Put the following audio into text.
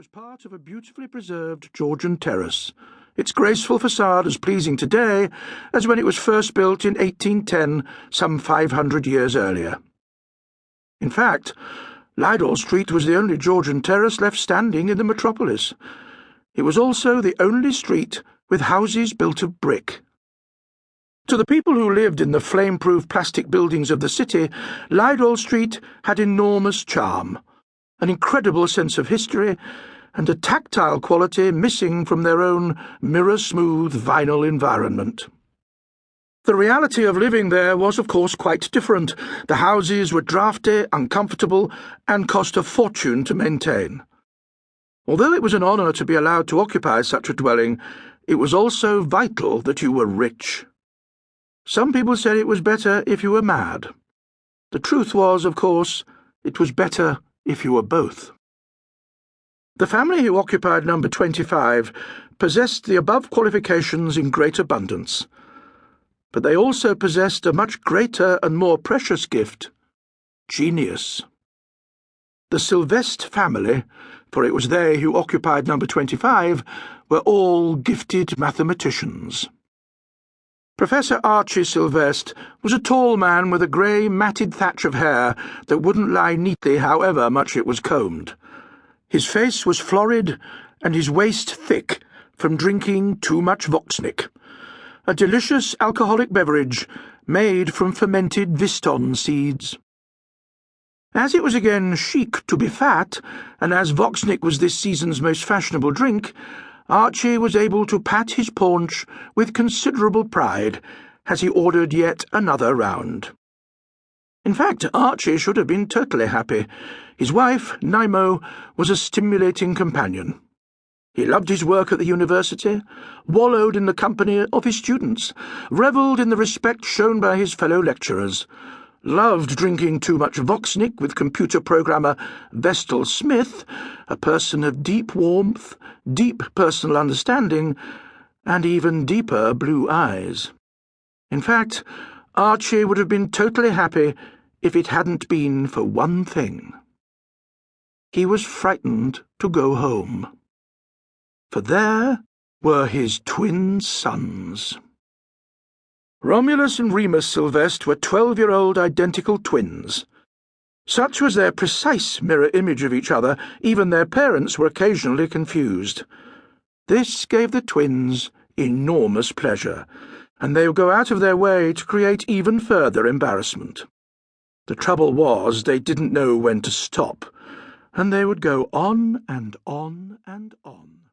was part of a beautifully preserved Georgian terrace, its graceful facade as pleasing today as when it was first built in 1810, some 500 years earlier. In fact, Lydall Street was the only Georgian terrace left standing in the metropolis. It was also the only street with houses built of brick. To the people who lived in the flame-proof plastic buildings of the city, Lydall Street had enormous charm, an incredible sense of history, and a tactile quality missing from their own mirror-smooth vinyl environment. The reality of living there was, of course, quite different. The houses were drafty, uncomfortable, and cost a fortune to maintain. Although it was an honour to be allowed to occupy such a dwelling, it was also vital that you were rich. Some people said it was better if you were mad. The truth was, of course, it was better if you were both. The family who occupied number 25 possessed the above qualifications in great abundance, but they also possessed a much greater and more precious gift: genius. The Sylvest family, for it was they who occupied number 25, were all gifted mathematicians. Professor Archie Sylvest was a tall man with a grey, matted thatch of hair that wouldn't lie neatly however much it was combed. His face was florid and his waist thick from drinking too much Voxnick, a delicious alcoholic beverage made from fermented Viston seeds. As it was again chic to be fat, and as Voxnick was this season's most fashionable drink, Archie was able to pat his paunch with considerable pride as he ordered yet another round. In fact, Archie should have been totally happy. His wife, Nimo, was a stimulating companion. He loved his work at the university, wallowed in the company of his students, revelled in the respect shown by his fellow lecturers, loved drinking too much Voxnick with computer programmer Vestal Smith, a person of deep warmth, deep personal understanding, and even deeper blue eyes. In fact, Archie would have been totally happy if it hadn't been for one thing. He was frightened to go home, for there were his twin sons. Romulus and Remus Sylvest were 12-year-old identical twins. Such was their precise mirror image of each other, even their parents were occasionally confused. This gave the twins enormous pleasure, and they would go out of their way to create even further embarrassment. The trouble was they didn't know when to stop, and they would go on and on and on.